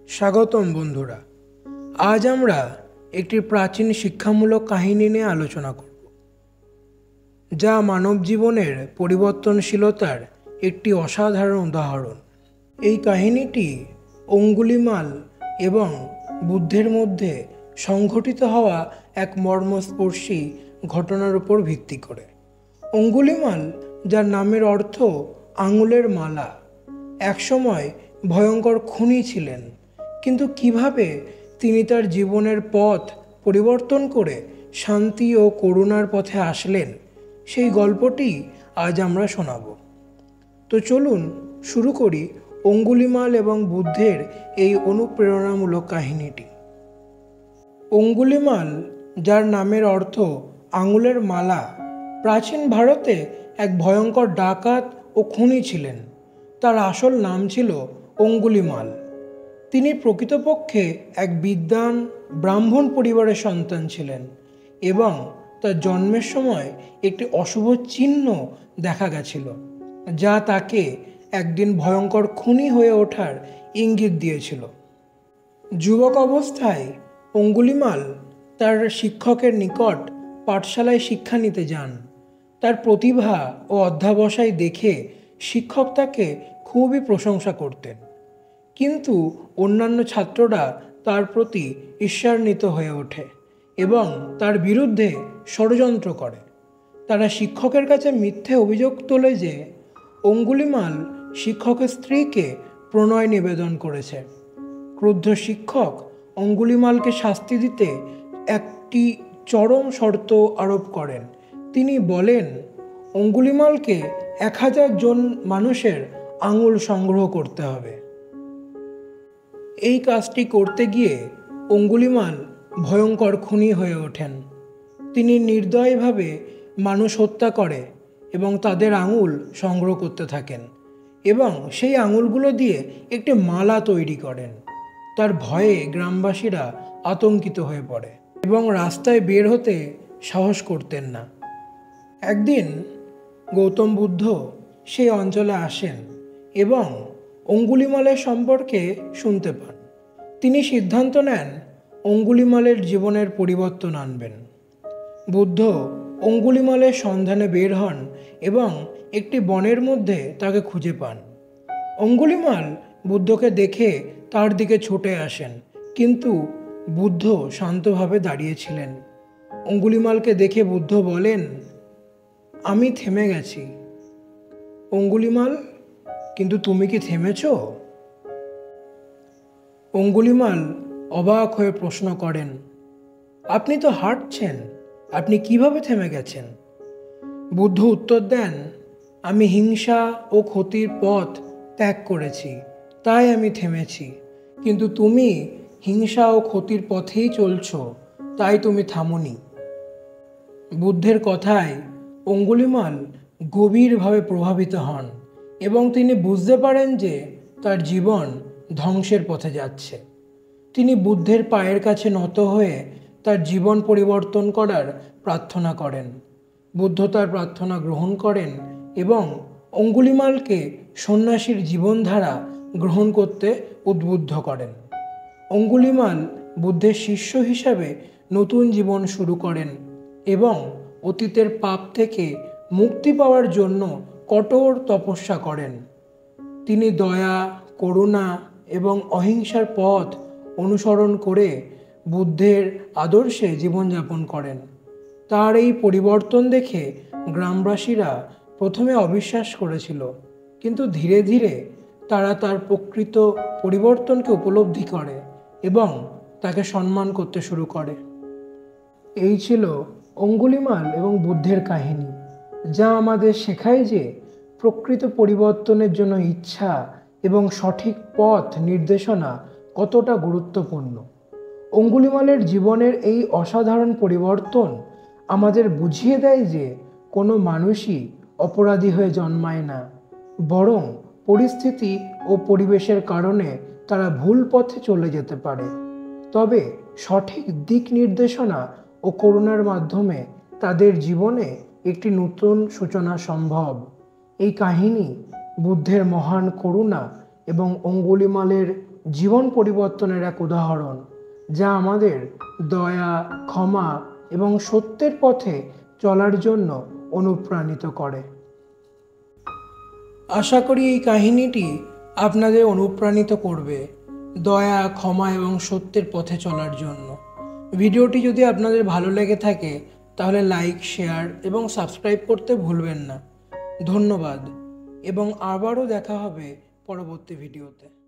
স্বাগতম বন্ধুরা। আজ আমরা একটি প্রাচীন শিক্ষামূলক কাহিনী নিয়ে আলোচনা করব, যা মানব জীবনের পরিবর্তনশীলতার একটি অসাধারণ উদাহরণ। এই কাহিনীটি অঙ্গুলিমাল এবং বুদ্ধের মধ্যে সংঘটিত হওয়া এক মর্মস্পর্শী ঘটনার উপর ভিত্তি করে। অঙ্গুলিমাল, যার নামের অর্থ আঙুলের মালা, একসময় ভয়ঙ্কর খুনি ছিলেন, কিন্তু কিভাবে তিনি তার জীবনের পথ পরিবর্তন করে শান্তি ও করুণার পথে আসলেন, সেই গল্পটি আজ আমরা শোনাব। তো চলুন শুরু করি অঙ্গুলিমাল এবং বুদ্ধের এই অনুপ্রেরণামূলক কাহিনীটি। অঙ্গুলিমাল, যার নামের অর্থ আঙুলের মালা, প্রাচীন ভারতে এক ভয়ঙ্কর ডাকাত ও খুনি ছিলেন। তার আসল নাম ছিল অঙ্গুলিমাল। তিনি প্রকৃতপক্ষে এক বিদ্বান ব্রাহ্মণ পরিবারের সন্তান ছিলেন এবং তার জন্মের সময় একটি অশুভ চিহ্ন দেখা গেছিল, যা তাকে একদিন ভয়ঙ্কর খুনি হয়ে ওঠার ইঙ্গিত দিয়েছিল। যুবক অবস্থায় অঙ্গুলিমাল তার শিক্ষকের নিকট পাঠশালায় শিক্ষা নিতে যান। তার প্রতিভা ও অধ্যবসায় দেখে শিক্ষক তাকে খুবই প্রশংসা করতেন, কিন্তু অন্যান্য ছাত্ররা তার প্রতি ঈর্ষান্বিত হয়ে ওঠে এবং তার বিরুদ্ধে ষড়যন্ত্র করে। তারা শিক্ষকের কাছে মিথ্যে অভিযোগ তোলে যে অঙ্গুলিমাল শিক্ষকের স্ত্রীকে প্রণয় নিবেদন করেছে। ক্রুদ্ধ শিক্ষক অঙ্গুলিমালকে শাস্তি দিতে একটি চরম শর্ত আরোপ করেন। তিনি বলেন, অঙ্গুলিমালকে 1000 জন মানুষের আঙুল সংগ্রহ করতে হবে। এই কাজটি করতে গিয়ে অঙ্গুলিমাল ভয়ঙ্কর খুনি হয়ে ওঠেন। তিনি নির্দয়ভাবে মানুষ হত্যা করে এবং তাদের আঙুল সংগ্রহ করতে থাকেন এবং সেই আঙুলগুলো দিয়ে একটি মালা তৈরি করেন। তার ভয়ে গ্রামবাসীরা আতঙ্কিত হয়ে পড়ে এবং রাস্তায় বের হতে সাহস করতেন না। একদিন গৌতম বুদ্ধ সেই অঞ্চলে আসেন এবং অঙ্গুলিমালের সম্পর্কে শুনতে পান। তিনি সিদ্ধান্ত নেন অঙ্গুলিমালের জীবনের পরিবর্তন আনবেন। বুদ্ধ অঙ্গুলিমালের সন্ধানে বের হন এবং একটি বনের মধ্যে তাকে খুঁজে পান। অঙ্গুলিমাল বুদ্ধকে দেখে তার দিকে ছুটে আসেন, কিন্তু বুদ্ধ শান্তভাবে দাঁড়িয়েছিলেন। অঙ্গুলিমালকে দেখে বুদ্ধ বলেন, আমি থেমে গেছি। অঙ্গুলিমাল, কিন্তু তুমি কি থেমেছ? অঙ্গুলিমাল অবাক হয়ে প্রশ্ন করেন, আপনি তো হাঁটছেন, আপনি কিভাবে থেমে গেছেন? বুদ্ধ উত্তর দেন, আমি হিংসা ও ক্ষতির পথ ত্যাগ করেছি, তাই আমি থেমেছি। কিন্তু তুমি হিংসা ও ক্ষতির পথেই চলছ, তাই তুমি থামোনি। বুদ্ধের কথায় অঙ্গুলিমাল গভীরভাবে প্রভাবিত হন এবং তিনি বুঝতে পারেন যে তার জীবন ধ্বংসের পথে যাচ্ছে। তিনি বুদ্ধের পায়ের কাছে নত হয়ে তার জীবন পরিবর্তন করার প্রার্থনা করেন। বুদ্ধ তার প্রার্থনা গ্রহণ করেন এবং অঙ্গুলিমালকে সন্ন্যাসীর জীবনধারা গ্রহণ করতে উদ্বুদ্ধ করেন। অঙ্গুলিমাল বুদ্ধের শিষ্য হিসাবে নতুন জীবন শুরু করেন এবং অতীতের পাপ থেকে মুক্তি পাওয়ার জন্য কঠোর তপস্যা করেন। তিনি দয়া, করুণা এবং অহিংসার পথ অনুসরণ করে বুদ্ধের আদর্শে জীবনযাপন করেন। তার এই পরিবর্তন দেখে গ্রামবাসীরা প্রথমে অবিশ্বাস করেছিল, কিন্তু ধীরে ধীরে তারা তার প্রকৃত পরিবর্তনকে উপলব্ধি করে এবং তাকে সম্মান করতে শুরু করে। এই ছিল অঙ্গুলিমাল এবং বুদ্ধের কাহিনী, যা আমাদের শেখায় যে প্রকৃত পরিবর্তনের জন্য ইচ্ছা এবং সঠিক পথ নির্দেশনা কতটা গুরুত্বপূর্ণ। অঙ্গুলিমালের জীবনের এই অসাধারণ পরিবর্তন আমাদের বুঝিয়ে দেয় যে কোনো মানুষই অপরাধী হয়ে জন্মায় না, বরং পরিস্থিতি ও পরিবেশের কারণে তারা ভুল পথে চলে যেতে পারে। তবে সঠিক দিক নির্দেশনা ও করুণার মাধ্যমে তাদের জীবনে একটি নতুন সূচনা সম্ভব। এই কাহিনী বুদ্ধের মহান করুণা এবং অঙ্গুলিমালের জীবন পরিবর্তনের এক উদাহরণ, যা আমাদের দয়া, ক্ষমা এবং সত্যের পথে চলার জন্য অনুপ্রাণিত করে। আশা করি এই কাহিনীটি আপনাদের অনুপ্রাণিত করবে দয়া, ক্ষমা এবং সত্যের পথে চলার জন্য। ভিডিওটি যদি আপনাদের ভালো লেগে থাকে তাহলে লাইক, শেয়ার এবং সাবস্ক্রাইব করতে ভুলবেন না। ধন্যবাদ এবং আবারও দেখা হবে পরবর্তী ভিডিওতে।